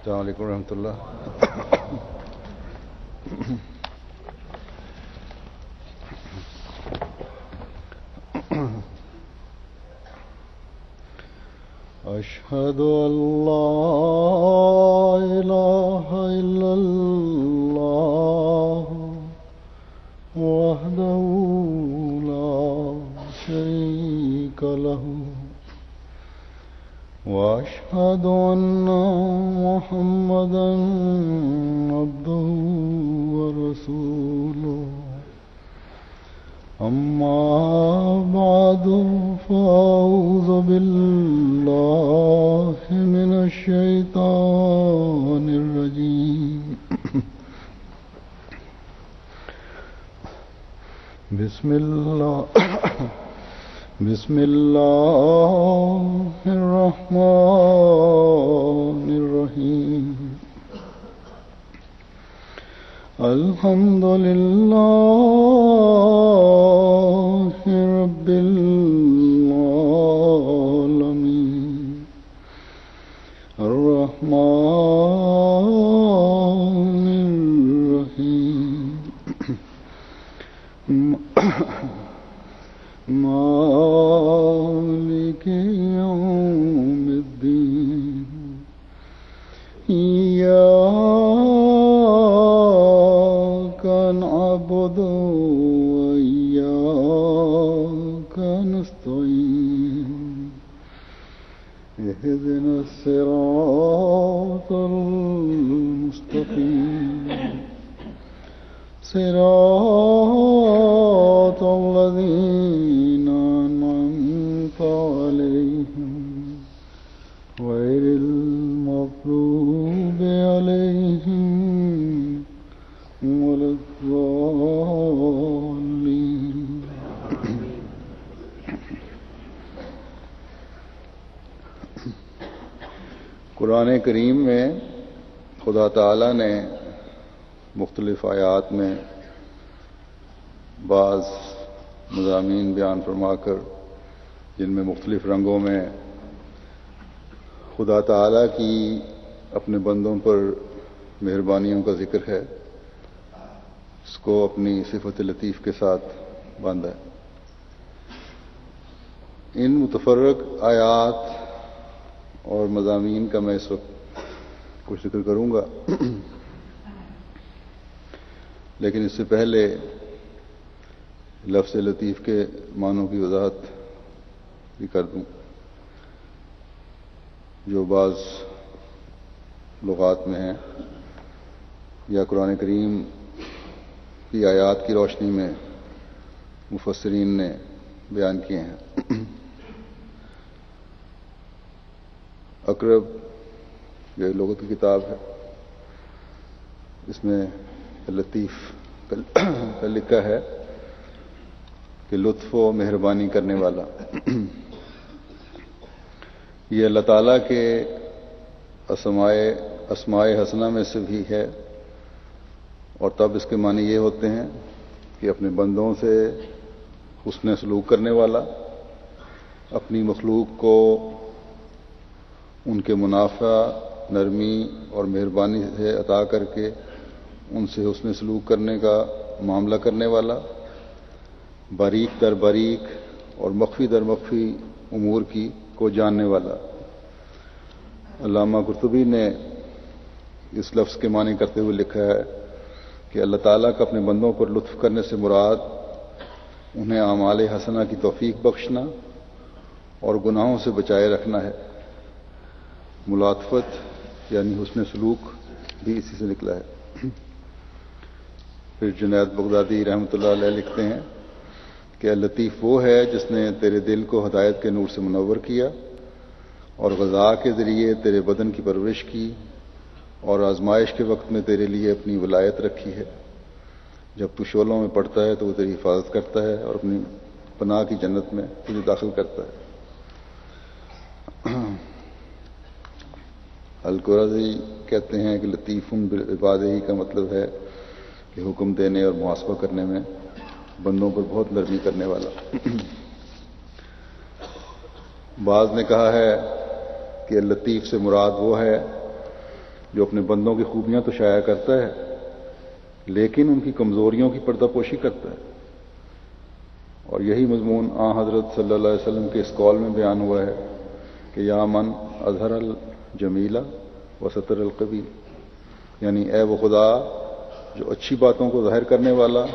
السلام علیکم ورحمۃ اللہ. اشہد ان لا الہ الا اللہ وحدہ لا شریک لہ واشهد ان محمدا عبده ورسوله اما بعد فاعوذ بالله من الشیطان الرجیم بسم اللہ الرحمن الرحیم. الحمد للہ رب العالمین الرحمن الرحیم مالک یوم الدین. ایاک نعبد وایاک نستعین. اهدنا الصراط المستقیم صراط الذین أنعمت عليهم غير المغضوب عليهم ولا الضالين. قرآن کریم میں خدا تعالی نے مختلف آیات میں بعض مضامین بیان فرما کر جن میں مختلف رنگوں میں خدا تعالی کی اپنے بندوں پر مہربانیوں کا ذکر ہے، اس کو اپنی صفت لطیف کے ساتھ باندھا ہے. ان متفرق آیات اور مضامین کا میں اس وقت کچھ ذکر کروں گا، لیکن اس سے پہلے لفظ لطیف کے معنوں کی وضاحت بھی کر دوں جو بعض لغات میں ہیں یا قرآن کریم کی آیات کی روشنی میں مفسرین نے بیان کیے ہیں. اقرب یہ لغت کی کتاب ہے، اس میں لطیف کا لکھا ہے کہ لطف و مہربانی کرنے والا. یہ اللہ تعالیٰ کے اسماء حسنہ میں سے بھی ہے، اور تب اس کے معنی یہ ہوتے ہیں کہ اپنے بندوں سے حسن سلوک کرنے والا، اپنی مخلوق کو ان کے منافع، نرمی اور مہربانی سے عطا کر کے ان سے حسن سلوک کرنے کا معاملہ کرنے والا، باریک در باریک اور مخفی در مخفی امور کو جاننے والا. علامہ قرطبی نے اس لفظ کے معنی کرتے ہوئے لکھا ہے کہ اللہ تعالیٰ کا اپنے بندوں پر لطف کرنے سے مراد انہیں اعمال حسنہ کی توفیق بخشنا اور گناہوں سے بچائے رکھنا ہے. ملاطفت یعنی حسن سلوک بھی اسی سے نکلا ہے. پھر جنید بغدادی رحمۃ اللہ علیہ لکھتے ہیں کہ لطیف وہ ہے جس نے تیرے دل کو ہدایت کے نور سے منور کیا اور غذا کے ذریعے تیرے بدن کی پرورش کی اور آزمائش کے وقت میں تیرے لیے اپنی ولایت رکھی ہے. جب تو شعلوں میں پڑتا ہے تو وہ تیری حفاظت کرتا ہے اور اپنی پناہ کی جنت میں تجھے داخل کرتا ہے. القرظی کہتے ہیں کہ لطیف بالعبادہ ہی کا مطلب ہے کہ حکم دینے اور محاسبہ کرنے میں بندوں پر بہت نرمی کرنے والا. بعض نے کہا ہے کہ لطیف سے مراد وہ ہے جو اپنے بندوں کی خوبیاں تو شائع کرتا ہے لیکن ان کی کمزوریوں کی پردہ پوشی کرتا ہے. اور یہی مضمون حضرت صلی اللہ علیہ وسلم کے اس قول میں بیان ہوا ہے کہ یا من اظہر الجمیلہ و ستر القبیح، یعنی اے وہ خدا جو اچھی باتوں کو ظاہر کرنے والا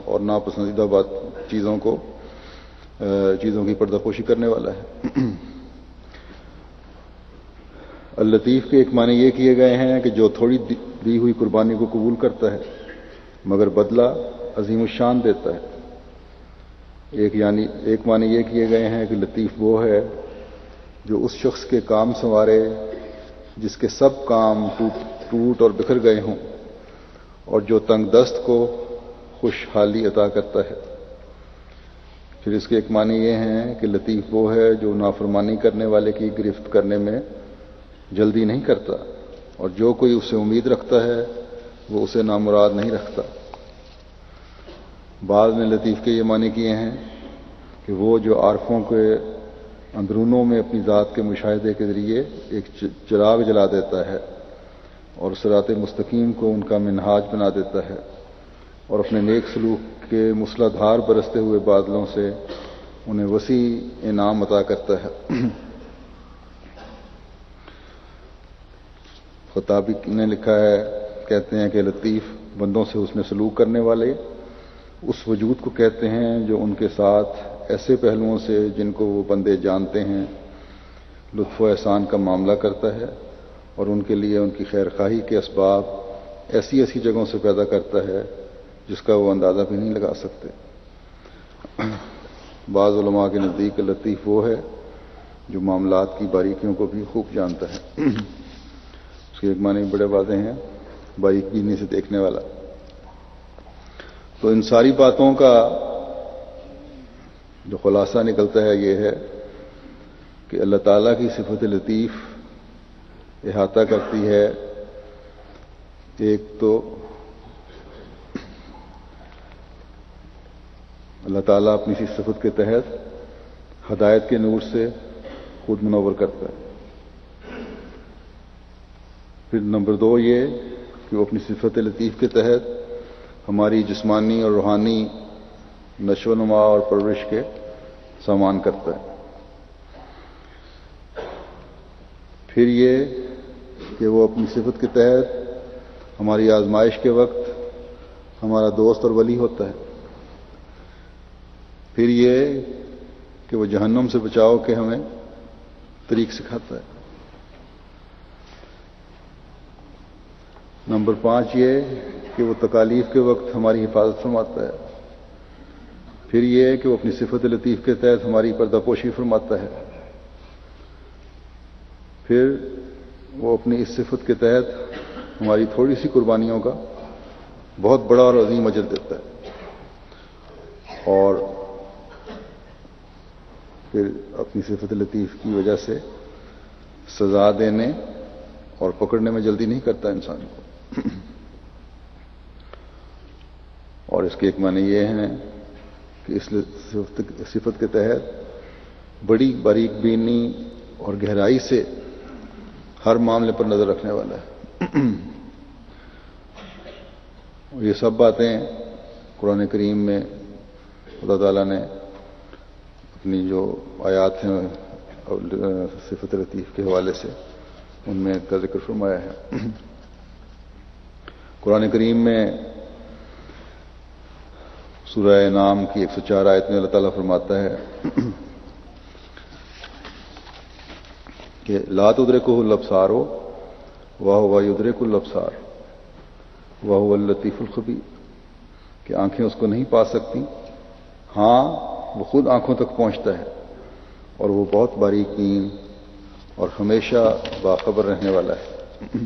اور ناپسندیدہ چیزوں کی پردہ پوشی کرنے والا ہے. اللطیف کے ایک معنی یہ کیے گئے ہیں کہ جو تھوڑی دی ہوئی قربانی کو قبول کرتا ہے مگر بدلہ عظیم الشان دیتا ہے. ایک معنی یہ کیے گئے ہیں کہ لطیف وہ ہے جو اس شخص کے کام سنوارے جس کے سب کام ٹوٹ اور بکھر گئے ہوں اور جو تنگ دست کو خوشحالی عطا کرتا ہے. پھر اس کے ایک معنی یہ ہیں کہ لطیف وہ ہے جو نافرمانی کرنے والے کی گرفت کرنے میں جلدی نہیں کرتا اور جو کوئی اس سے امید رکھتا ہے وہ اسے نامراد نہیں رکھتا. بعض نے لطیف کے یہ معنی کیے ہیں کہ وہ جو عارفوں کے اندرونوں میں اپنی ذات کے مشاہدے کے ذریعے ایک چراغ جلا دیتا ہے اور صراط مستقیم کو ان کا منہاج بنا دیتا ہے اور اپنے نیک سلوک کے مسلح دھار برستے ہوئے بادلوں سے انہیں وسیع انعام عطا کرتا ہے. خطابی نے لکھا ہے، کہتے ہیں کہ لطیف بندوں سے حسن سلوک کرنے والے اس وجود کو کہتے ہیں جو ان کے ساتھ ایسے پہلوؤں سے جن کو وہ بندے جانتے ہیں لطف و احسان کا معاملہ کرتا ہے اور ان کے لیے ان کی خیر خواہی کے اسباب ایسی ایسی جگہوں سے پیدا کرتا ہے جس کا وہ اندازہ بھی نہیں لگا سکتے. بعض علماء کے نزدیک لطیف وہ ہے جو معاملات کی باریکیوں کو بھی خوب جانتا ہے. اس کے ایک معنی بڑے واضح ہیں، باریک بینی سے دیکھنے والا. تو ان ساری باتوں کا جو خلاصہ نکلتا ہے یہ ہے کہ اللہ تعالیٰ کی صفت لطیف احاطہ کرتی ہے ایک تو اللہ تعالیٰ اپنی سی صفت کے تحت ہدایت کے نور سے خود منور کرتا ہے. پھر نمبر 2 یہ کہ وہ اپنی صفت لطیف کے تحت ہماری جسمانی اور روحانی نشو و نما اور پرورش کے سامان کرتا ہے. پھر یہ کہ وہ اپنی صفت کے تحت ہماری آزمائش کے وقت ہمارا دوست اور ولی ہوتا ہے. پھر یہ کہ وہ جہنم سے بچاؤ کے ہمیں طریق سکھاتا ہے. نمبر 5 یہ کہ وہ تکالیف کے وقت ہماری حفاظت فرماتا ہے. پھر یہ کہ وہ اپنی صفت لطیف کے تحت ہماری پردہ پوشی فرماتا ہے. پھر وہ اپنی اس صفت کے تحت ہماری تھوڑی سی قربانیوں کا بہت بڑا اور عظیم اجر دیتا ہے. اور پھر اپنی صفت لطیف کی وجہ سے سزا دینے اور پکڑنے میں جلدی نہیں کرتا انسان کو. اور اس کے ایک معنی یہ ہیں کہ اس صفت کے تحت بڑی باریک بینی اور گہرائی سے ہر معاملے پر نظر رکھنے والا ہے. اور یہ سب باتیں قرآن کریم میں خدا تعالیٰ نے اپنی جو آیات ہیں صفت لطیف کے حوالے سے ان میں کا ذکر فرمایا ہے. قرآن کریم میں سورہ انعام کی 104 آیت میں اللہ تعالیٰ فرماتا ہے کہ لا تدرکہ الابصار وہو یدرک الابصار وہو اللطیف الخبیر، کہ آنکھیں اس کو نہیں پا سکتی، ہاں وہ خود آنکھوں تک پہنچتا ہے اور وہ بہت باریک بین اور ہمیشہ باخبر رہنے والا ہے.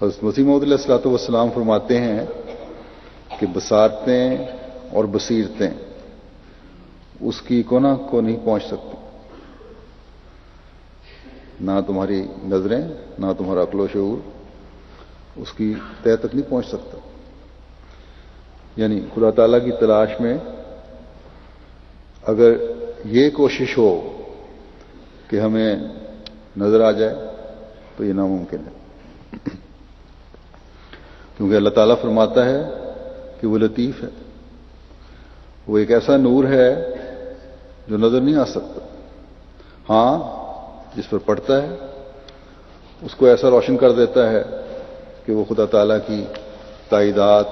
حضرت مسیح موعود علیہ الصلوۃ والسلام فرماتے ہیں کہ بصارتیں اور بصیرتیں اس کی کونا کو نہیں پہنچ سکتی، نہ تمہاری نظریں نہ تمہارا عقل و شعور اس کی تہ تک نہیں پہنچ سکتا. یعنی خدا تعالیٰ کی تلاش میں اگر یہ کوشش ہو کہ ہمیں نظر آ جائے تو یہ ناممکن ہے، کیونکہ اللہ تعالیٰ فرماتا ہے کہ وہ لطیف ہے، وہ ایک ایسا نور ہے جو نظر نہیں آ سکتا، ہاں جس پر پڑتا ہے اس کو ایسا روشن کر دیتا ہے کہ وہ خدا تعالیٰ کی تائیدات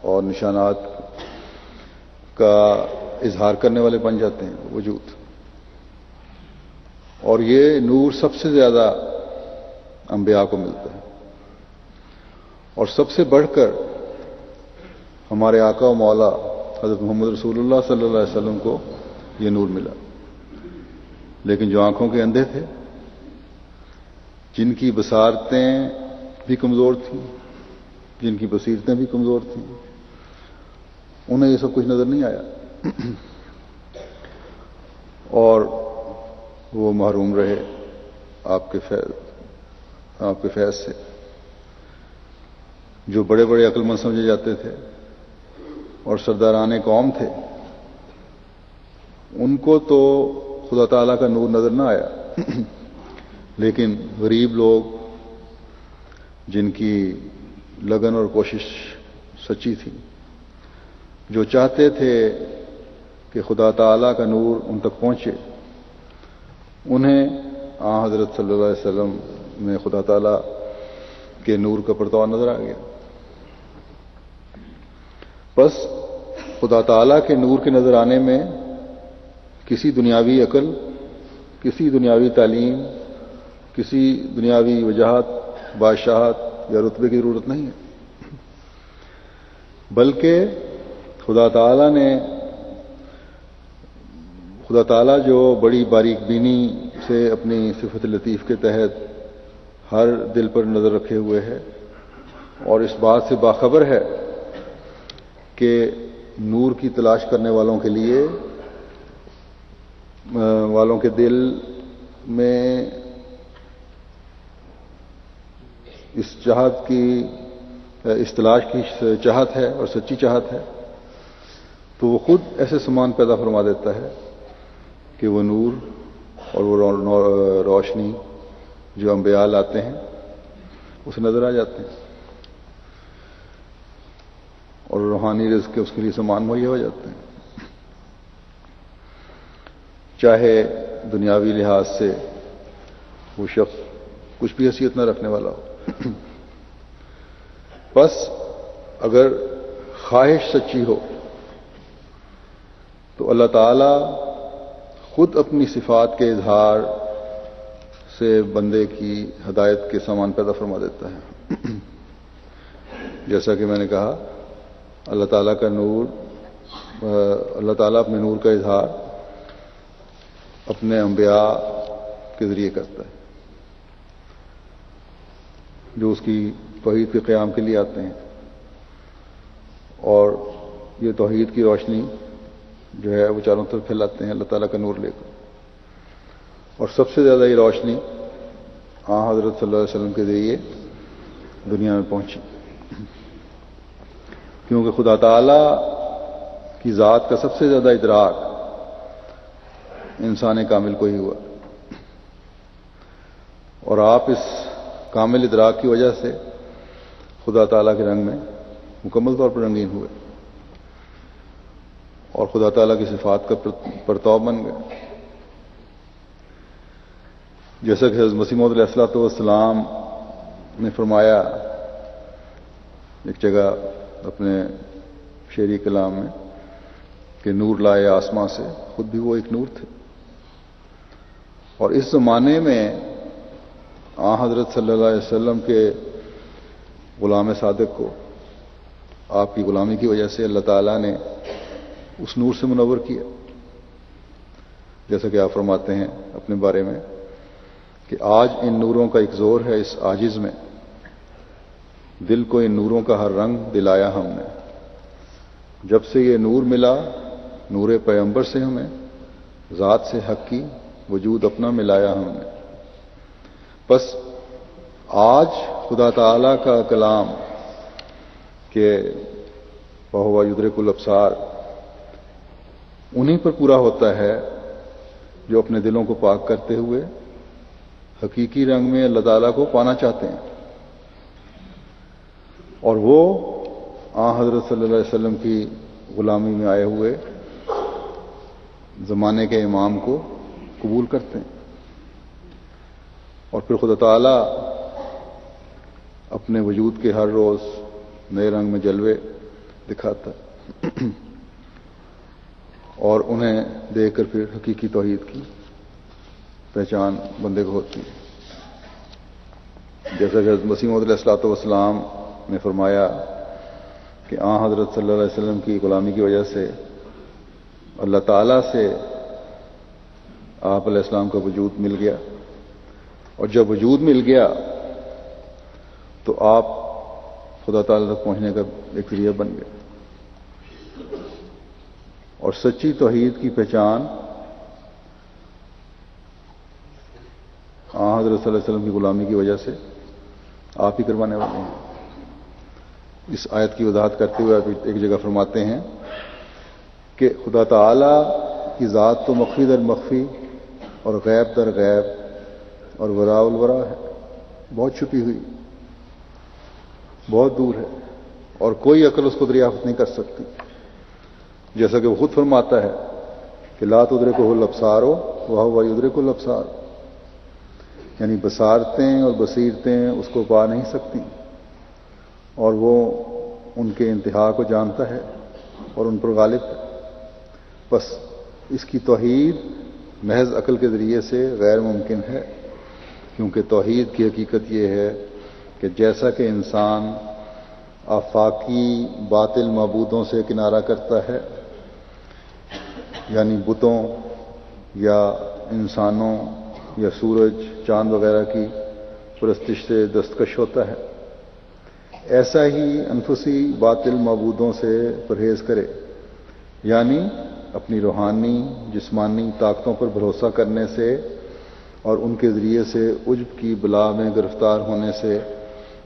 اور نشانات کا اظہار کرنے والے بن جاتے ہیں وجود۔ اور یہ نور سب سے زیادہ انبیاء کو ملتا ہے، اور سب سے بڑھ کر ہمارے آقا و مولا حضرت محمد رسول اللہ صلی اللہ علیہ وسلم کو یہ نور ملا۔ لیکن جو آنکھوں کے اندھے تھے، جن کی بصارتیں بھی کمزور تھیں، جن کی بصیرتیں بھی کمزور تھیں، انہیں یہ سب کچھ نظر نہیں آیا، اور وہ محروم رہے آپ کے فیض سے۔ جو بڑے بڑے عقل مند سمجھے جاتے تھے اور سرداران قوم تھے، ان کو تو خدا تعالیٰ کا نور نظر نہ آیا، لیکن غریب لوگ جن کی لگن اور کوشش سچی تھی، جو چاہتے تھے کہ خدا تعالیٰ کا نور ان تک پہنچے، انہیں حضرت صلی اللہ علیہ وسلم میں خدا تعالیٰ کے نور کا پرتاؤ نظر آ گیا۔ بس خدا تعالیٰ کے نور کے نظر آنے میں کسی دنیاوی عقل، کسی دنیاوی تعلیم، کسی دنیاوی وجاہت، بادشاہت یا رتبے کی ضرورت نہیں ہے، بلکہ خدا تعالیٰ جو بڑی باریک بینی سے اپنی صفت لطیف کے تحت ہر دل پر نظر رکھے ہوئے ہے، اور اس بات سے باخبر ہے کہ نور کی تلاش کرنے والوں کے لیے، والوں کے دل میں اس تلاش کی چاہت ہے اور سچی چاہت ہے، تو وہ خود ایسے سامان پیدا فرما دیتا ہے کہ وہ نور اور وہ روشنی جو انبیاء لاتے ہیں اسے نظر آ جاتے ہیں، اور روحانی رزق کے اس کے لیے سامان مہیا ہو جاتے ہیں، چاہے دنیاوی لحاظ سے وہ شخص کچھ بھی حیثیت نہ رکھنے والا ہو۔ بس اگر خواہش سچی ہو تو اللہ تعالی خود اپنی صفات کے اظہار سے بندے کی ہدایت کے سامان پیدا فرما دیتا ہے۔ جیسا کہ میں نے کہا، اللہ تعالیٰ اپنے نور کا اظہار اپنے انبیاء کے ذریعے کرتا ہے، جو اس کی توحید کے قیام کے لیے آتے ہیں، اور یہ توحید کی روشنی جو ہے وہ چاروں طرف پھیلاتے ہیں اللہ تعالیٰ کا نور لے کر۔ اور سب سے زیادہ یہ روشنی حضرت صلی اللہ علیہ وسلم کے ذریعے دنیا میں پہنچی، کیونکہ خدا تعالیٰ کی ذات کا سب سے زیادہ ادراک انسان کامل کو ہی ہوا، اور آپ اس کامل ادراک کی وجہ سے خدا تعالیٰ کے رنگ میں مکمل طور پر رنگین ہوئے، اور خدا تعالیٰ کی صفات کا پرتاؤ بن گئے۔ جیسا کہ حضرت مسیح موعود علیہ الصلوۃ والسلام نے فرمایا ایک جگہ اپنے شعری کلام میں کہ نور لائے آسماں سے، خود بھی وہ ایک نور تھے۔ اور اس زمانے میں حضرت صلی اللہ علیہ وسلم کے غلام صادق کو آپ کی غلامی کی وجہ سے اللہ تعالیٰ نے اس نور سے منور کیا، جیسا کہ آپ فرماتے ہیں اپنے بارے میں کہ آج ان نوروں کا ایک زور ہے اس عاجز میں، دل کو ان نوروں کا ہر رنگ دلایا ہم نے، جب سے یہ نور ملا نور پیغمبر سے ہمیں، ذات سے حق کی وجود اپنا ملایا ہم نے۔ بس آج خدا تعالیٰ کا کلام کہ وہو یدرک الابصار انہی پر پورا ہوتا ہے جو اپنے دلوں کو پاک کرتے ہوئے حقیقی رنگ میں اللہ تعالیٰ کو پانا چاہتے ہیں، اور وہ حضرت صلی اللہ علیہ وسلم کی غلامی میں آئے ہوئے زمانے کے امام کو قبول کرتے ہیں، اور پھر خدا تعالیٰ اپنے وجود کے ہر روز نئے رنگ میں جلوے دکھاتا ہے اور انہیں دیکھ کر پھر حقیقی توحید کی پہچان بندے کو ہوتی ہے۔ جیسا کہ حضرت مسیح موعود علیہ الصلوۃ والسلام نے فرمایا کہ حضرت صلی اللہ علیہ وسلم کی غلامی کی وجہ سے اللہ تعالیٰ سے آپ علیہ السلام کا وجود مل گیا، اور جب وجود مل گیا تو آپ خدا تعالیٰ تک پہنچنے کا ایک ذریعہ بن گئے، اور سچی توحید کی پہچان حضرت صلی اللہ علیہ وسلم کی غلامی کی وجہ سے آپ ہی کروانے والے ہیں۔ اس آیت کی وضاحت کرتے ہوئے آپ ایک جگہ فرماتے ہیں کہ خدا تعالیٰ کی ذات تو مخفی در مخفی اور غیب در غیب اور وراء الورا ہے، بہت چھپی ہوئی، بہت دور ہے، اور کوئی عقل اس کو دریافت نہیں کر سکتی، جیسا کہ وہ خود فرماتا ہے کہ لا تدرکہ الابصار وہو یدرک الابصار، یعنی بصارتیں اور بصیرتیں اس کو پا نہیں سکتی، اور وہ ان کے انتہا کو جانتا ہے اور ان پر غالب ہے۔ بس اس کی توحید محض عقل کے ذریعے سے غیر ممکن ہے، کیونکہ توحید کی حقیقت یہ ہے کہ جیسا کہ انسان آفاقی باطل معبودوں سے کنارہ کرتا ہے، یعنی بتوں یا انسانوں یا سورج چاند وغیرہ کی پرستش سے دستکش ہوتا ہے، ایسا ہی انفسی باطل معبودوں سے پرہیز کرے، یعنی اپنی روحانی جسمانی طاقتوں پر بھروسہ کرنے سے اور ان کے ذریعے سے عجب کی بلا میں گرفتار ہونے سے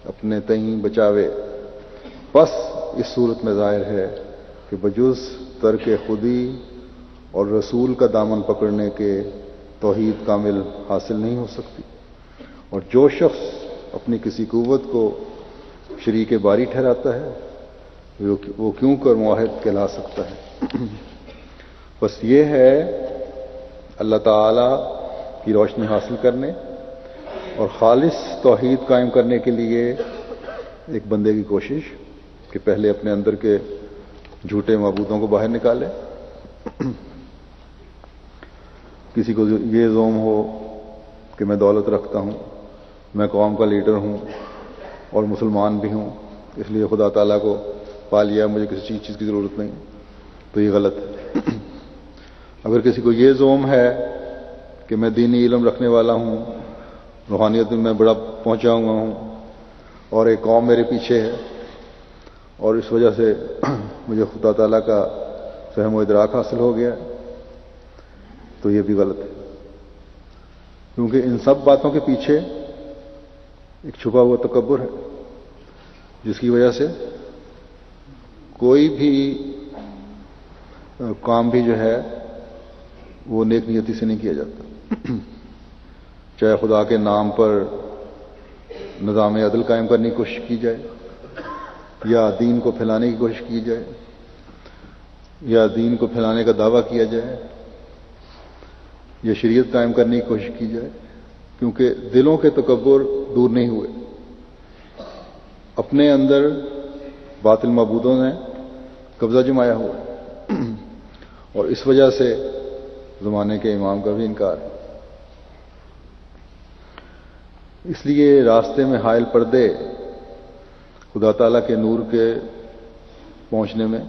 اپنے تئیں بچاوے۔ بس اس صورت میں ظاہر ہے کہ بجز ترک خودی اور رسول کا دامن پکڑنے کے توحید کامل حاصل نہیں ہو سکتی، اور جو شخص اپنی کسی قوت کو شریک باری ٹھہراتا ہے وہ کیوں کر موحد کہلا سکتا ہے۔ بس یہ ہے اللہ تعالی کی روشنی حاصل کرنے اور خالص توحید قائم کرنے کے لیے ایک بندے کی کوشش کہ پہلے اپنے اندر کے جھوٹے معبودوں کو باہر نکالے۔ کسی کو یہ زوم ہو کہ میں دولت رکھتا ہوں، میں قوم کا لیڈر ہوں اور مسلمان بھی ہوں، اس لیے خدا تعالیٰ کو پا لیا، مجھے کسی چیز کی ضرورت نہیں، تو یہ غلط ہے۔ اگر کسی کو یہ زوم ہے کہ میں دینی علم رکھنے والا ہوں، روحانیت میں بڑا پہنچا ہوا ہوں اور ایک قوم میرے پیچھے ہے اور اس وجہ سے مجھے خدا تعالیٰ کا فہم و ادراک حاصل ہو گیا، تو یہ بھی غلط ہے، کیونکہ ان سب باتوں کے پیچھے ایک چھپا ہوا تکبر ہے، جس کی وجہ سے کوئی بھی کام بھی جو ہے وہ نیک نیتی سے نہیں کیا جاتا، چاہے خدا کے نام پر نظام عدل قائم کرنے کی کوشش کی جائے، یا دین کو پھیلانے کی کوشش کی جائے، یا دین کو پھیلانے کا دعویٰ کیا جائے، یا شریعت قائم کرنے کی کوشش کی جائے، کیونکہ دلوں کے تکبر دور نہیں ہوئے، اپنے اندر باطل معبودوں نے قبضہ جمایا ہوا ہے، اور اس وجہ سے زمانے کے امام کا بھی انکار ہے۔ اس لیے راستے میں حائل پردے خدا تعالیٰ کے نور کے پہنچنے میں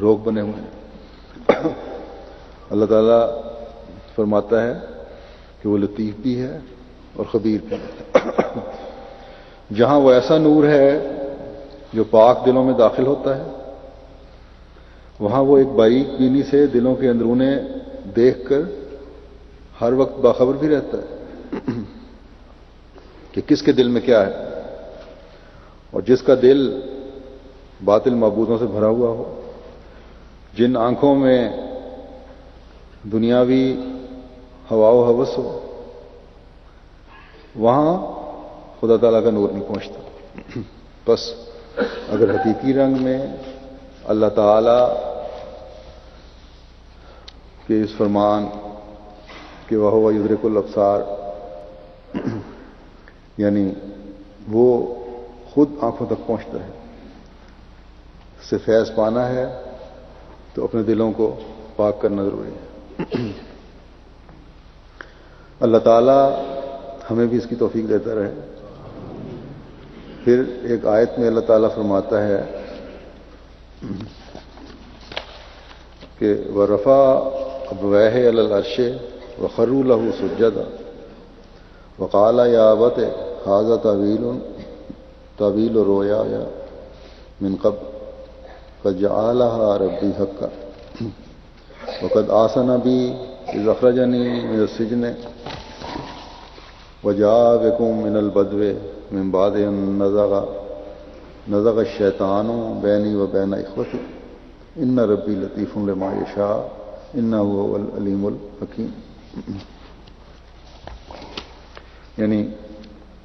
روک بنے ہوئے ہیں۔ اللہ تعالیٰ فرماتا ہے کہ وہ لطیف بھی ہے اور خبیر بھی ہے۔ جہاں وہ ایسا نور ہے جو پاک دلوں میں داخل ہوتا ہے، وہاں وہ ایک باریک بینی سے دلوں کے اندرونے دیکھ کر ہر وقت باخبر بھی رہتا ہے کہ کس کے دل میں کیا ہے، اور جس کا دل باطل معبودوں سے بھرا ہوا ہو، جن آنکھوں میں دنیاوی ہوا و ہوس ہو، وہاں خدا تعالیٰ کا نور نہیں پہنچتا. بس اگر حقیقی رنگ میں اللہ تعالیٰ کے اس فرمان کہ وَهُوَ يُدْرِكُ الْأَبْصَارَ یعنی وہ خود آنکھوں تک پہنچتا ہے سے فیض پانا ہے تو اپنے دلوں کو پاک کرنا ضروری ہے. اللہ تعالیٰ ہمیں بھی اس کی توفیق دیتا رہے. پھر ایک آیت میں اللہ تعالیٰ فرماتا ہے کہ وَرَفَعَ أَبْوَيْهِ عَلَى الْعَرْشِ وَخَرُّوا لَهُ سُجَّدًا وَقَالَ يَا أَبَتِ هَذَا تَأْوِيلُ رُؤْيَايَ مِنْ قَبْلُ قَدْ جَعَلَهَا رَبِّي حَقًّا وَقَدْ آسَنَ بِي إِذْ أَخْرَجَنِي مِنَ السِّجْنِ وَجَاءَ بِكُم مِّنَ الْبَدْوِ مِن بَعْدِ أَن نَزَغَ الشَّيْطَانُ بَيْنِي وَبَيْنَ إِخْوَتِي إِنَّ رَبِّي لَطِيفٌ لِّمَا يَشَاءُ إِنَّهُ هُوَ الْعَلِيمُ الْحَكِيمُ. یعنی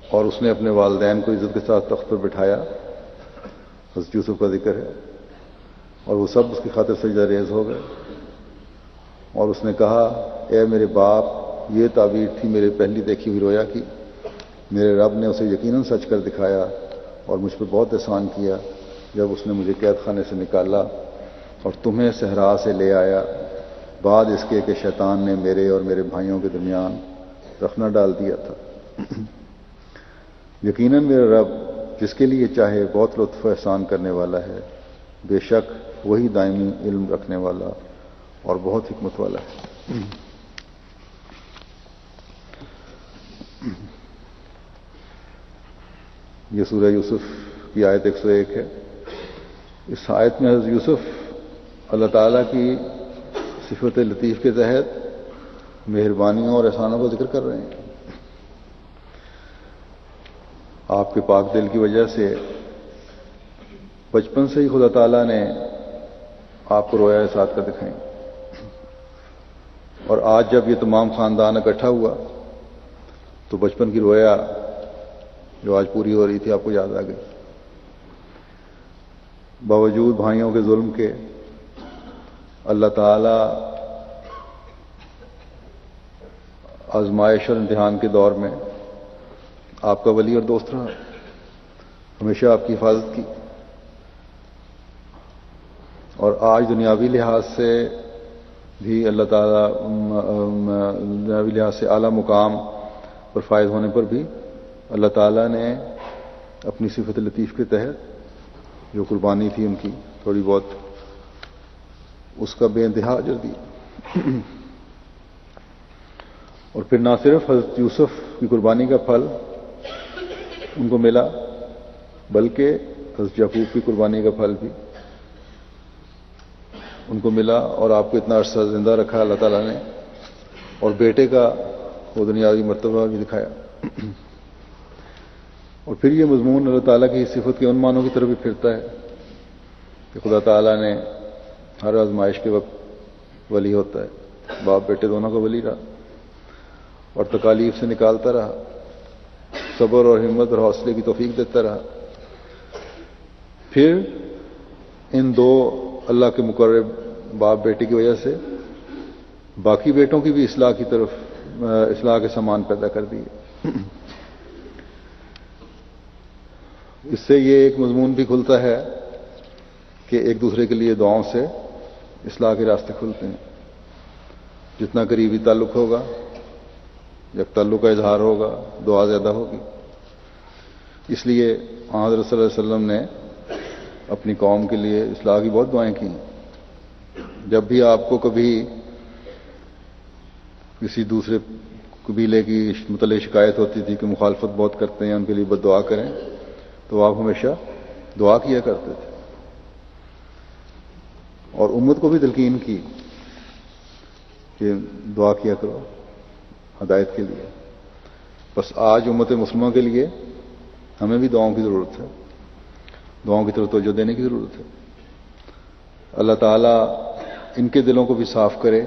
اور اس نے اپنے والدین کو عزت کے ساتھ تخت پر بٹھایا. حضرت یوسف کا ذکر ہے اور وہ سب اس کی خاطر سجدہ ریز ہو گئے اور اس نے کہا اے میرے باپ یہ تعبیر تھی میرے پہلی دیکھی ہوئی رویا کی. میرے رب نے اسے یقیناً سچ کر دکھایا اور مجھ پر بہت احسان کیا جب اس نے مجھے قید خانے سے نکالا اور تمہیں صحرا سے لے آیا بعد اس کے کہ شیطان نے میرے اور میرے بھائیوں کے درمیان رخنہ ڈال دیا تھا. یقیناً میرا رب جس کے لیے چاہے بہت لطف و احسان کرنے والا ہے. بے شک وہی دائمی علم رکھنے والا اور بہت حکمت والا ہے. یہ سورہ یوسف کی آیت 101 ہے. اس آیت میں حضرت یوسف اللہ تعالیٰ کی صفت لطیف کے تحت مہربانیوں اور احسانوں کا ذکر کر رہے ہیں. آپ کے پاک دل کی وجہ سے بچپن سے ہی خدا تعالیٰ نے آپ کو رویا ساتھ کر دکھائیں اور آج جب یہ تمام خاندان اکٹھا ہوا تو بچپن کی رویا جو آج پوری ہو رہی تھی آپ کو یاد آ گئی. باوجود بھائیوں کے ظلم کے اللہ تعالیٰ آزمائش اور امتحان کے دور میں آپ کا ولی اور دوست رہا. ہمیشہ آپ کی حفاظت کی اور آج دنیاوی لحاظ سے بھی اللہ تعالیٰ دنیاوی لحاظ سے اعلیٰ مقام پر فائز ہونے پر بھی اللہ تعالیٰ نے اپنی صفت لطیف کے تحت جو قربانی تھی ان کی تھوڑی بہت اس کا بے انتہا اجر دیا. اور پھر نہ صرف حضرت یوسف کی قربانی کا پھل ان کو ملا بلکہ حضرت یعقوب کی قربانی کا پھل بھی ان کو ملا اور آپ کو اتنا عرصہ زندہ رکھا اللہ تعالیٰ نے اور بیٹے کا وہ دنیاوی مرتبہ بھی دکھایا. اور پھر یہ مضمون اللہ تعالیٰ کی صفت کے ان معنوں کی طرف بھی پھرتا ہے کہ خدا تعالیٰ نے ہر آزمائش کے وقت ولی ہوتا ہے. باپ بیٹے دونوں کا ولی رہا اور تکالیف سے نکالتا رہا, صبر اور ہمت اور حوصلے کی توفیق دیتا رہا. پھر ان دو اللہ کے مقرب باپ بیٹے کی وجہ سے باقی بیٹوں کی بھی اصلاح کی طرف اصلاح کے سامان پیدا کر دیے. اس سے یہ ایک مضمون بھی کھلتا ہے کہ ایک دوسرے کے لیے دعاؤں سے اصلاح کے راستے کھلتے ہیں. جتنا قریبی تعلق ہوگا جب تعلق کا اظہار ہوگا دعا زیادہ ہوگی. اس لیے حضرت صلی اللہ علیہ وسلم نے اپنی قوم کے لیے اصلاح کی بہت دعائیں کی. جب بھی آپ کو کبھی کسی دوسرے قبیلے کی متعلق شکایت ہوتی تھی کہ مخالفت بہت کرتے ہیں ان کے لیے بد دعا کریں تو آپ ہمیشہ دعا کیا کرتے تھے اور امت کو بھی تلقین کی کہ دعا کیا کرو ہدایت کے لیے. بس آج امت مسلمہ کے لیے ہمیں بھی دعاؤں کی ضرورت ہے, دعاؤں کی طرف توجہ دینے کی ضرورت ہے. اللہ تعالیٰ ان کے دلوں کو بھی صاف کرے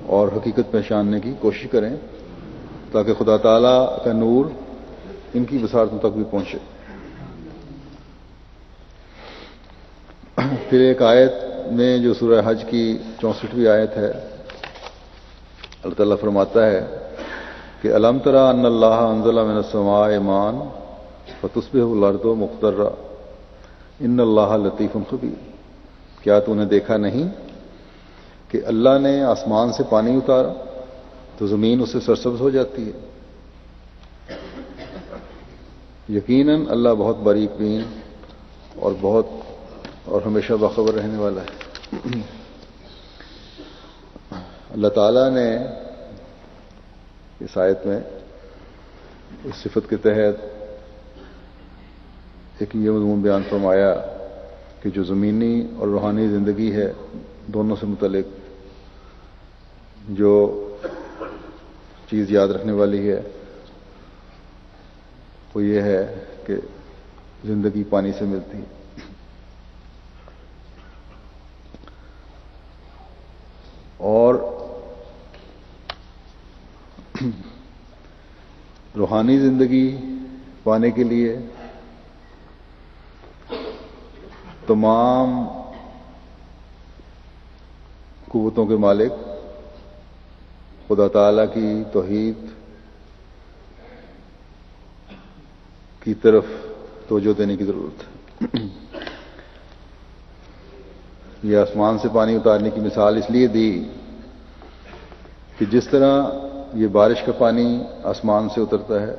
اور حقیقت پہچاننے کی کوشش کریں تاکہ خدا تعالیٰ کا نور ان کی بصارتوں تک بھی پہنچے۔ پھر ایک آیت میں جو سورہ حج کی 64ویں آیت ہے، اللہ تعالیٰ فرماتا ہے کہ الم تری ان اللہ انزل من السماء ماء فتصبح الارض مخضرا ان اللہ لطیف خبیر۔ کیا تو نے دیکھا نہیں کہ اللہ نے آسمان سے پانی اتارا تو زمین اس سے سرسبز ہو جاتی ہے؟ یقیناً اللہ بہت باریک بین اور ہمیشہ باخبر رہنے والا ہے۔ اللہ تعالیٰ نے اس آیت میں اس صفت کے تحت ایک یہ مضمون بیان فرمایا کہ جو زمینی اور روحانی زندگی ہے دونوں سے متعلق جو چیز یاد رکھنے والی ہے وہ یہ ہے کہ زندگی پانی سے ملتی ہے۔ اور روحانی زندگی پانے کے لیے تمام قوتوں کے مالک خدا تعالیٰ کی توحید کی طرف توجہ دینے کی ضرورت ہے۔ یہ آسمان سے پانی اتارنے کی مثال اس لیے دی کہ جس طرح یہ بارش کا پانی آسمان سے اترتا ہے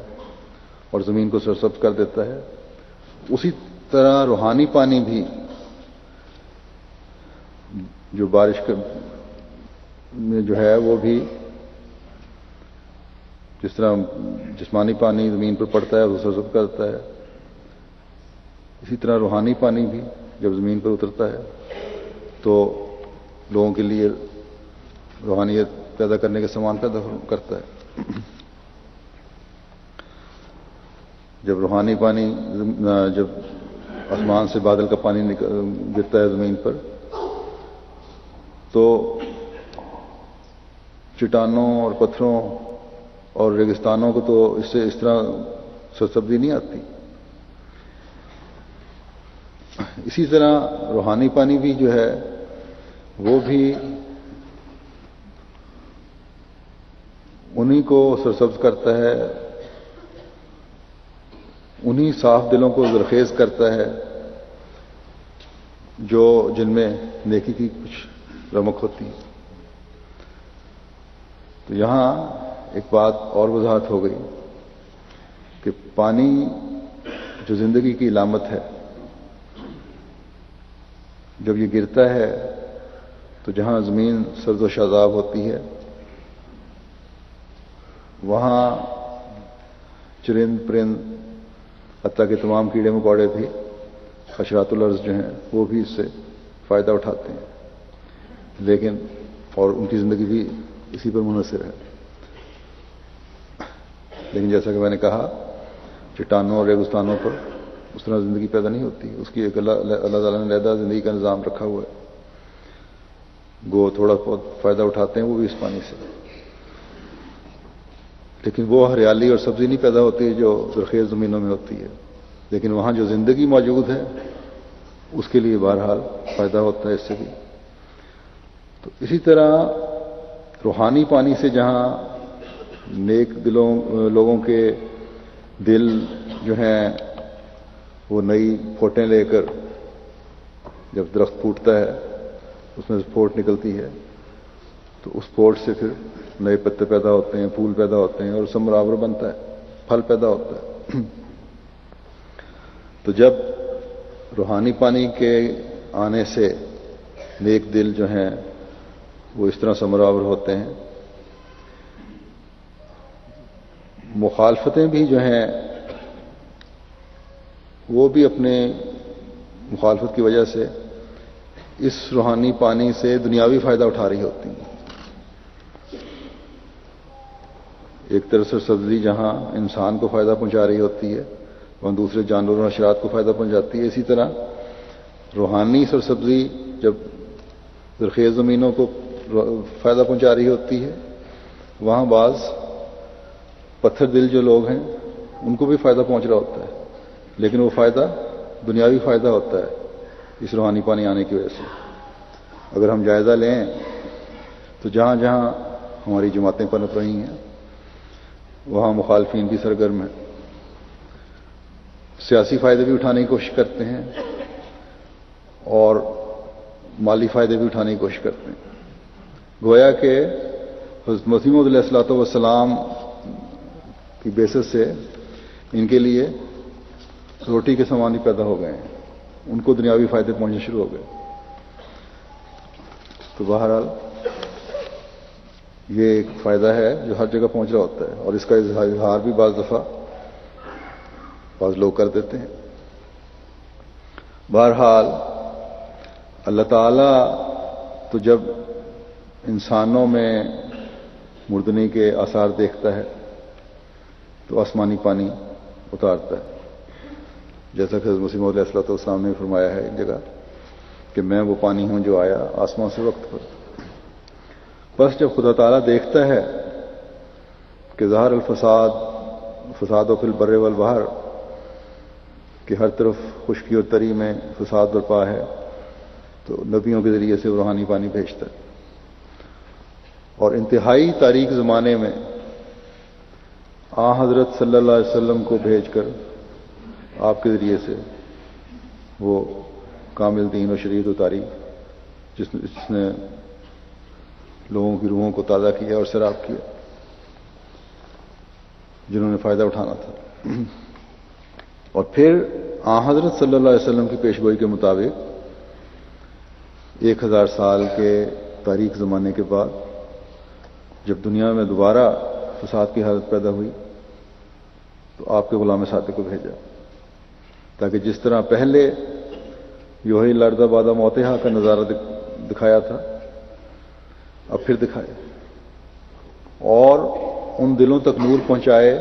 اور زمین کو سرسبز کر دیتا ہے، اسی طرح روحانی پانی بھی جو بارش میں جو ہے وہ بھی جس طرح جسمانی پانی زمین پر پڑتا ہے وہ سرسبز کرتا ہے، اسی طرح روحانی پانی بھی جب زمین پر اترتا ہے تو لوگوں کے لیے روحانیت پیدا کرنے کے سامان پیدا کرتا ہے۔ جب روحانی پانی جب آسمان سے بادل کا پانی گرتا ہے زمین پر تو چٹانوں اور پتھروں اور ریگستانوں کو تو اس سے اس طرح سرسبزی نہیں آتی۔ اسی طرح روحانی پانی بھی جو ہے وہ بھی انہی کو سرسبز کرتا ہے، انہی صاف دلوں کو زرخیز کرتا ہے جو جن میں نیکی کی کچھ رمق ہوتی ہے۔ تو یہاں ایک بات اور وضاحت ہو گئی کہ پانی جو زندگی کی علامت ہے، جب یہ گرتا ہے تو جہاں زمین سرد و شاداب ہوتی ہے وہاں چرند پرند حتیٰ کہ تمام کیڑے مکوڑے بھی حشرات الارض جو ہیں وہ بھی اس سے فائدہ اٹھاتے ہیں، لیکن اور ان کی زندگی بھی اسی پر منحصر ہے۔ لیکن جیسا کہ میں نے کہا چٹانوں اور ریگستانوں پر اس طرح زندگی پیدا نہیں ہوتی، اس کی ایک اللہ تعالیٰ نے علیحدہ زندگی کا نظام رکھا ہوا ہے۔ گو تھوڑا بہت فائدہ اٹھاتے ہیں وہ بھی اس پانی سے، لیکن وہ ہریالی اور سبزی نہیں پیدا ہوتی جو زرخیز زمینوں میں ہوتی ہے، لیکن وہاں جو زندگی موجود ہے اس کے لیے بہرحال فائدہ ہوتا ہے اس سے بھی۔ تو اسی طرح روحانی پانی سے جہاں نیک لوگوں کے دل جو ہیں وہ نئی پھوٹیں لے کر جب درخت پھوٹتا ہے اس میں سے پھوٹ نکلتی ہے تو اس پھوٹ سے پھر نئے پتے پیدا ہوتے ہیں، پھول پیدا ہوتے ہیں اور ثمراور بنتا ہے، پھل پیدا ہوتا ہے۔ تو جب روحانی پانی کے آنے سے نیک دل جو ہیں وہ اس طرح ثمراور ہوتے ہیں، مخالفتیں بھی جو ہیں وہ بھی اپنے مخالفت کی وجہ سے اس روحانی پانی سے دنیاوی فائدہ اٹھا رہی ہوتی ہیں۔ ایک طرف سے سبزی جہاں انسان کو فائدہ پہنچا رہی ہوتی ہے وہاں دوسرے جانوروں اور حشرات کو فائدہ پہنچاتی ہے، اسی طرح روحانی سرسبزی جب زرخیز زمینوں کو فائدہ پہنچا رہی ہوتی ہے وہاں بعض پتھر دل جو لوگ ہیں ان کو بھی فائدہ پہنچ رہا ہوتا ہے، لیکن وہ فائدہ دنیاوی فائدہ ہوتا ہے اس روحانی پانی آنے کی وجہ سے۔ اگر ہم جائزہ لیں تو جہاں جہاں ہماری جماعتیں پنپ رہی ہیں وہاں مخالفین بھی سرگرم ہیں، سیاسی فائدے بھی اٹھانے کی کوشش کرتے ہیں اور مالی فائدے بھی اٹھانے کی کوشش کرتے ہیں۔ گویا کہ حضرت مسیح موعود علیہ الصلوۃ والسلام کی بیسس سے ان کے لیے روٹی کے سامان ہی پیدا ہو گئے ہیں، ان کو دنیاوی فائدے پہنچنے شروع ہو گئے۔ تو بہرحال یہ ایک فائدہ ہے جو ہر جگہ پہنچ رہا ہوتا ہے، اور اس کا اظہار بھی بعض دفعہ بعض لوگ کر دیتے ہیں۔ بہرحال اللہ تعالیٰ تو جب انسانوں میں مردنی کے آثار دیکھتا ہے تو آسمانی پانی اتارتا ہے، جیسا کہ حضرت مسیح موعود علیہ الصلوۃ والسلام نے فرمایا ہے ایک جگہ کہ میں وہ پانی ہوں جو آیا آسمان سے وقت پر۔ بس جب خدا تعالیٰ دیکھتا ہے کہ ظاہر فساد و فی البر والبحر کہ ہر طرف خشکی اور تری میں فساد برپا ہے، تو نبیوں کے ذریعے سے وہ روحانی پانی بھیجتا ہے، اور انتہائی تاریک زمانے میں حضرت صلی اللہ علیہ وسلم کو بھیج کر آپ کے ذریعے سے وہ کامل دین و شریعت اتاری جس نے لوگوں کی روحوں کو تازہ کیا اور سیراب کیا، جنہوں نے فائدہ اٹھانا تھا۔ اور پھر حضرت صلی اللہ علیہ وسلم کی پیشگوئی کے مطابق 1000 سال کے تاریک زمانے کے بعد جب دنیا میں دوبارہ فساد کی حالت پیدا ہوئی تو آپ کے غلام صادق کو بھیجا، تاکہ جس طرح پہلے یوہی لرزہ بادہ موتہا کا نظارہ دکھایا تھا اب پھر دکھائے، اور ان دلوں تک نور پہنچائے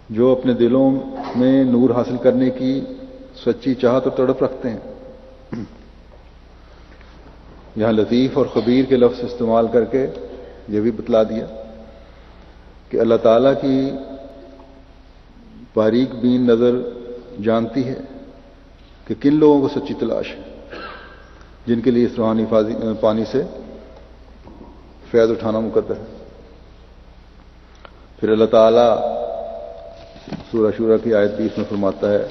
جو اپنے دلوں میں نور حاصل کرنے کی سچی چاہت اور تڑپ رکھتے ہیں۔ یہاں لطیف اور خبیر کے لفظ استعمال کر کے یہ بھی بتلا دیا کہ اللہ تعالیٰ کی باریک بین نظر جانتی ہے کہ کن لوگوں کو سچی تلاش ہے، جن کے لیے اس روحانی پانی سے فیض اٹھانا مقدر ہے۔ پھر اللہ تعالیٰ سورہ شورى کی آیت 20 میں فرماتا ہے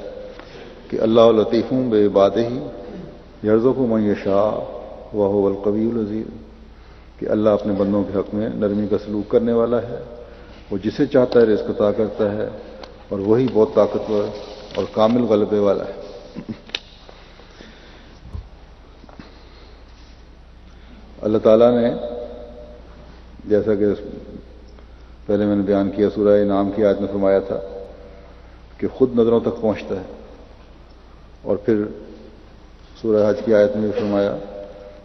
کہ اللہ لطیف بعبادہ یرزق من یشاء وهو القوی العزیز، کہ اللہ اپنے بندوں کے حق میں نرمی کا سلوک کرنے والا ہے، وہ جسے چاہتا ہے رزق عطا کرتا ہے، اور وہی بہت طاقتور اور کامل غلبے والا ہے۔ اللہ تعالیٰ نے جیسا کہ پہلے میں نے بیان کیا سورہ انعام کی آیت میں فرمایا تھا کہ خود نظروں تک پہنچتا ہے، اور پھر سورہ حج کی آیت میں بھی فرمایا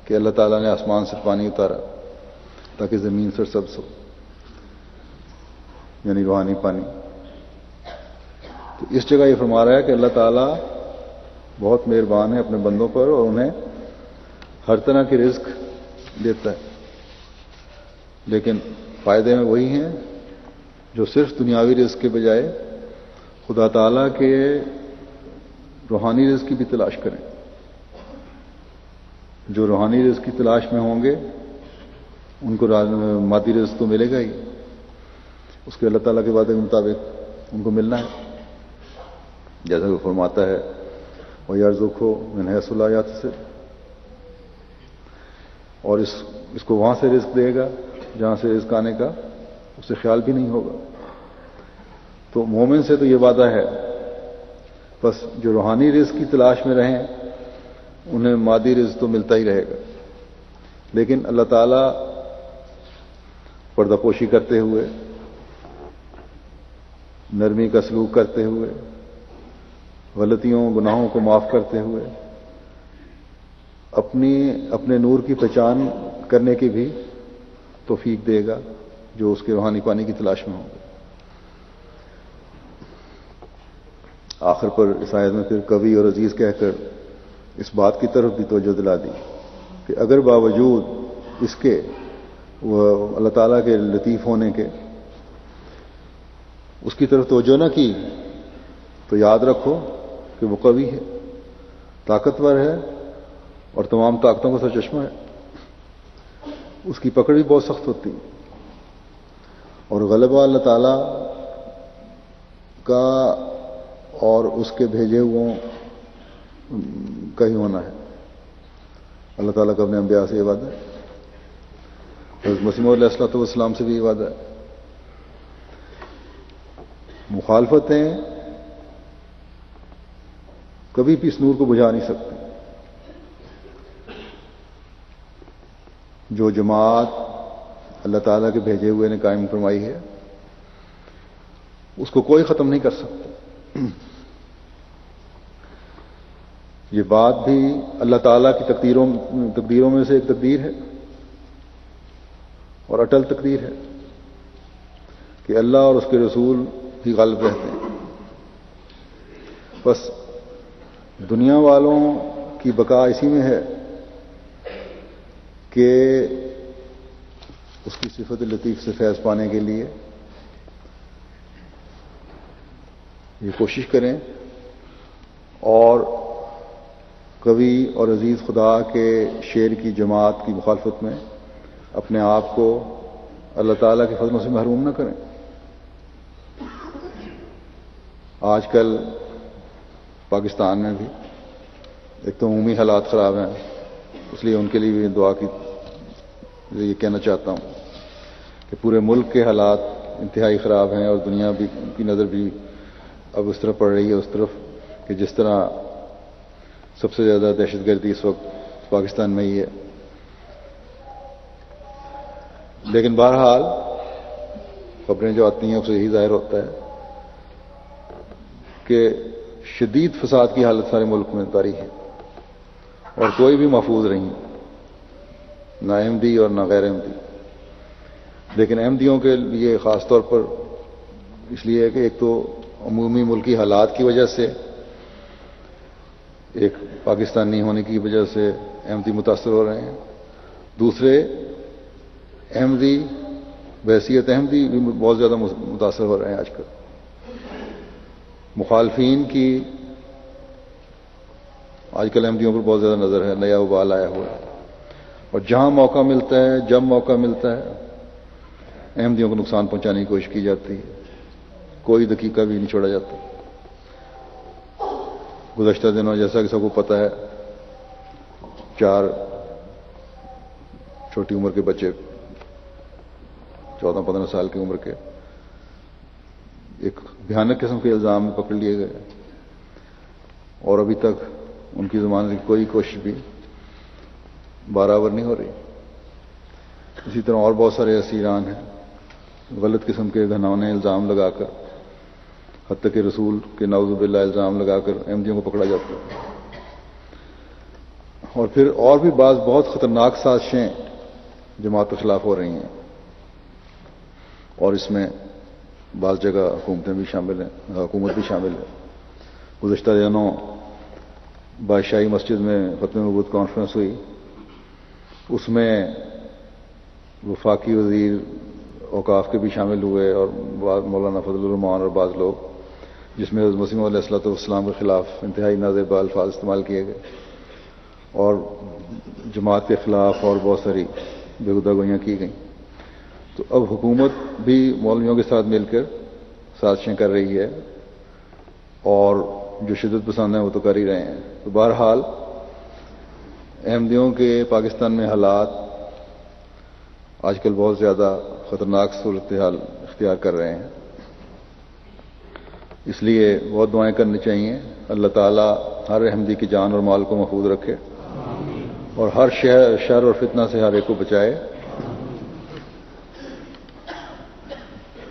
کہ اللہ تعالیٰ نے آسمان سے پانی اتارا تاکہ زمین سرسبز ہو، یعنی روحانی پانی۔ تو اس جگہ یہ فرما رہا ہے کہ اللہ تعالیٰ بہت مہربان ہے اپنے بندوں پر، اور انہیں ہر طرح کے رزق دیتا ہے، لیکن فائدے میں وہی ہیں جو صرف دنیاوی رزق کے بجائے خدا تعالیٰ کے روحانی رزق کی بھی تلاش کریں۔ جو روحانی رزق کی تلاش میں ہوں گے ان کو مادی رزق تو ملے گا ہی، اس کے اللہ تعالیٰ کے وعدے کے مطابق ان کو ملنا ہے، جیسا کہ فرماتا ہے وَيَرْزُقْهُ مِنْ حَيْثُ لَا يَحْتَسِبُ، اور اس کو وہاں سے رزق دے گا جہاں سے رزق آنے کا اسے خیال بھی نہیں ہوگا۔ تو مومن سے تو یہ وعدہ ہے، بس جو روحانی رزق کی تلاش میں رہیں انہیں مادی رزق تو ملتا ہی رہے گا، لیکن اللہ تعالیٰ پردہ پوشی کرتے ہوئے، نرمی کا سلوک کرتے ہوئے، غلطیوں گناہوں کو معاف کرتے ہوئے اپنے نور کی پہچان کرنے کی بھی توفیق دے گا جو اس کے روحانی پانی کی تلاش میں ہوں گے۔ آخر پر اس آیت میں پھر قوی اور عزیز کہہ کر اس بات کی طرف بھی توجہ دلا دی کہ اگر باوجود اس کے وہ اللہ تعالیٰ کے لطیف ہونے کے اس کی طرف توجہ نہ کی تو یاد رکھو کہ وہ قوی ہے، طاقتور ہے اور تمام طاقتوں کا سرچشمہ ہے. اس کی پکڑ بھی بہت سخت ہوتی ہے، اور غلبہ اللہ تعالیٰ کا اور اس کے بھیجے ہوئوں کا ہی ہونا ہے. اللہ تعالیٰ کا اپنے انبیاء سے یہ وعدہ ہے، حضرت مسیح موعود علیہ الصلوۃ والسلام سے بھی یہ وعدہ ہے. مخالفتیں کبھی بھی اس نور کو بجھا نہیں سکتی. جو جماعت اللہ تعالیٰ کے بھیجے ہوئے نے قائم فرمائی ہے اس کو کوئی ختم نہیں کر سکتا. یہ بات بھی اللہ تعالیٰ کی تقدیروں میں سے ایک تقدیر ہے اور اٹل تقدیر ہے کہ اللہ اور اس کے رسول ہی غالب رہتے ہیں. بس دنیا والوں کی بقا اسی میں ہے کہ اس کی صفت لطیف سے فیض پانے کے لیے یہ کوشش کریں اور قوی اور عزیز خدا کے شیر کی جماعت کی مخالفت میں اپنے آپ کو اللہ تعالیٰ کے فضلوں سے محروم نہ کریں. آج کل پاکستان میں بھی ایک تو عمومی حالات خراب ہیں، اس لیے ان کے لیے بھی دعا کی یہ کہنا چاہتا ہوں کہ پورے ملک کے حالات انتہائی خراب ہیں اور دنیا بھی کی نظر بھی اب اس طرف پڑ رہی ہے اس طرف کہ جس طرح سب سے زیادہ دہشت گردی اس وقت پاکستان میں ہی ہے. لیکن بہرحال خبریں جو آتی ہیں اس سے یہی ظاہر ہوتا ہے کہ شدید فساد کی حالت سارے ملک میں طاری ہے اور کوئی بھی محفوظ نہیں، نہ احمدی اور نہ غیر احمدی. لیکن احمدیوں کے لیے خاص طور پر اس لیے ہے کہ ایک تو عمومی ملکی حالات کی وجہ سے، ایک پاکستانی ہونے کی وجہ سے احمدی متاثر ہو رہے ہیں، دوسرے احمدی بحیثیت احمدی بھی بہت زیادہ متاثر ہو رہے ہیں. آج کل مخالفین کی آج کل احمدیوں پر بہت زیادہ نظر ہے، نیا ابال آیا ہوا ہے، اور جہاں موقع ملتا ہے جب موقع ملتا ہے احمدیوں کو نقصان پہنچانے کی کوشش کی جاتی ہے، کوئی دقیقہ بھی نہیں چھوڑا جاتا. گزشتہ دنوں جیسا کہ سب کو پتہ ہے 4 چھوٹی عمر کے بچے 14-15 سال کی عمر کے ایک بھیانک قسم کے الزام میں پکڑ لیے گئے اور ابھی تک ان کی ضمانت کی کوئی کوشش بھی برابر نہیں ہو رہی. اسی طرح اور بہت سارے اسیران ہیں غلط قسم کے گھناؤنے الزام لگا کر، حتیٰ کہ رسول کے نعوذ باللہ الزام لگا کر احمدیوں کو پکڑا جاتا ہے. اور پھر اور بھی بعض بہت خطرناک سازشیں جماعت کے خلاف ہو رہی ہیں اور اس میں بعض جگہ حکومت بھی شامل ہے. گزشتہ دنوں بادشاہی مسجد میں ختم نبوت کانفرنس ہوئی، اس میں وفاقی وزیر اوقاف کے بھی شامل ہوئے اور مولانا فضل الرحمان اور بعض لوگ، جس میں حضرت مسیح موعود علیہ الصلوۃ والسلام کے خلاف انتہائی نازیبا الفاظ استعمال کیے گئے اور جماعت کے خلاف اور بہت ساری بےہودہ گوئیاں کی گئیں. تو اب حکومت بھی مولویوں کے ساتھ مل کر سازشیں کر رہی ہے اور جو شدت پسند ہیں وہ تو کر ہی رہے ہیں. تو بہرحال احمدیوں کے پاکستان میں حالات آج کل بہت زیادہ خطرناک صورتحال اختیار کر رہے ہیں، اس لیے بہت دعائیں کرنی چاہیے. اللہ تعالیٰ ہر احمدی کی جان اور مال کو محفوظ رکھے اور ہر شر اور فتنہ سے ہر ایک کو بچائے.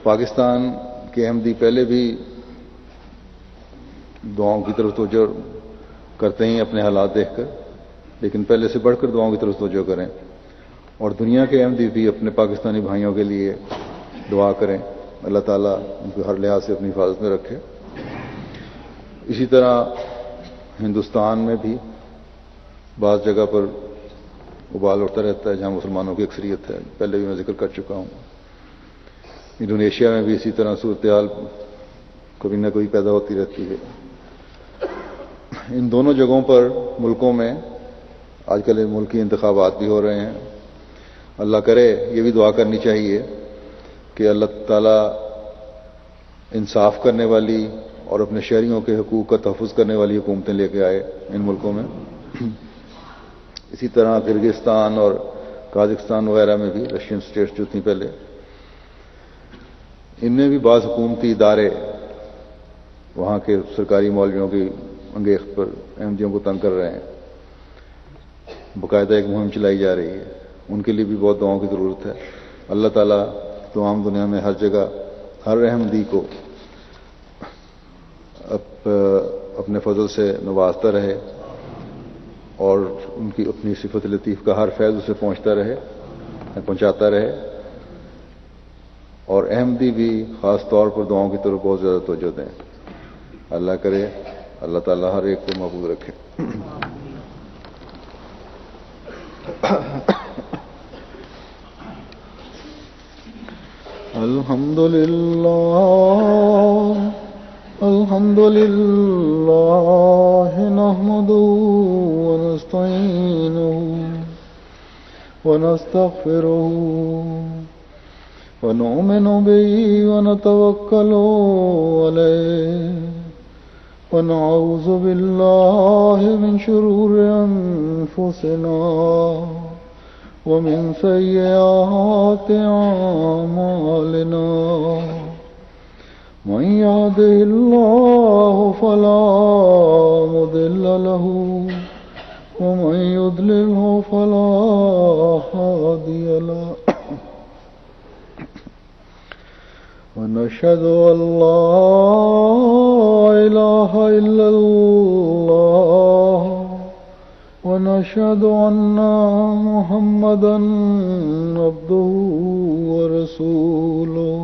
پاکستان کے احمدی پہلے بھی دعاؤں کی طرف توجہ کرتے ہیں اپنے حالات دیکھ کر، لیکن پہلے سے بڑھ کر دعاؤں کی طرف توجہ کریں اور دنیا کے احمدی بھی اپنے پاکستانی بھائیوں کے لیے دعا کریں. اللہ تعالیٰ ان کو ہر لحاظ سے اپنی حفاظت میں رکھے. اسی طرح ہندوستان میں بھی بعض جگہ پر ابال اٹھتا رہتا ہے جہاں مسلمانوں کی اکثریت ہے، پہلے بھی میں ذکر کر چکا ہوں. انڈونیشیا میں بھی اسی طرح صورتحال کبھی نہ کوئی پیدا ہوتی رہتی ہے. ان دونوں جگہوں پر ملکوں میں آج کل ملکی انتخابات بھی ہو رہے ہیں. اللہ کرے، یہ بھی دعا کرنی چاہیے کہ اللہ تعالیٰ انصاف کرنے والی اور اپنے شہریوں کے حقوق کا تحفظ کرنے والی حکومتیں لے کے آئے ان ملکوں میں. اسی طرح کرغزستان اور قازقستان وغیرہ میں بھی، رشین اسٹیٹس جو تھیں پہلے، ان میں بھی بعض حکومتی ادارے وہاں کے سرکاری مولویوں کی انگیخت پر احمدیوں کو تنگ کر رہے ہیں. باقاعدہ ایک مہم چلائی جا رہی ہے. ان کے لیے بھی بہت دعاؤں کی ضرورت ہے. اللہ تعالیٰ تمام دنیا میں ہر جگہ ہر احمدی کو اپنے فضل سے نوازتا رہے اور ان کی اپنی صفت لطیف کا ہر فیض اسے پہنچاتا رہے. اور احمدی بھی خاص طور پر دعاؤں کی طرف بہت زیادہ توجہ دیں. اللہ کرے اللہ تعالیٰ ہر ایک کو محفوظ رکھے. الحمد للہ نحمده ونستعینه ونستغفره ونؤمن به ونتوکل علیہ ونعوذ باللہ من شرور انفسنا ومن سیئات اعمالنا من يهده الله فلا مضل له ومن يضلله فلا هادي له ونشهد أن لا إله إلا الله ونشهد أن محمدا عبده ورسوله.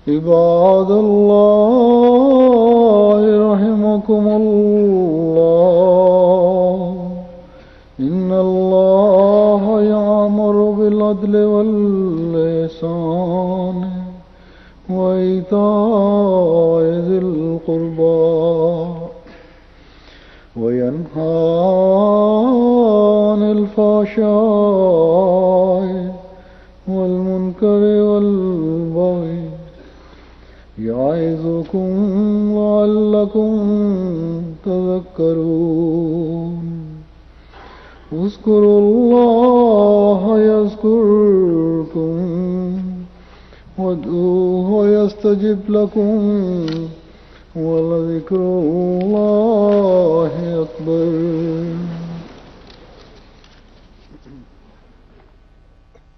عباد الله رحمكم الله إن الله يأمر بالعدل والإحسان وإيتاء ذي القربى وينهى عن الفحشاء والمنكر والبغي يعظكم لعلكم تذكرون. اذكروا الله يذكركم وادعوه يستجب لكم ولذكر الله أكبر.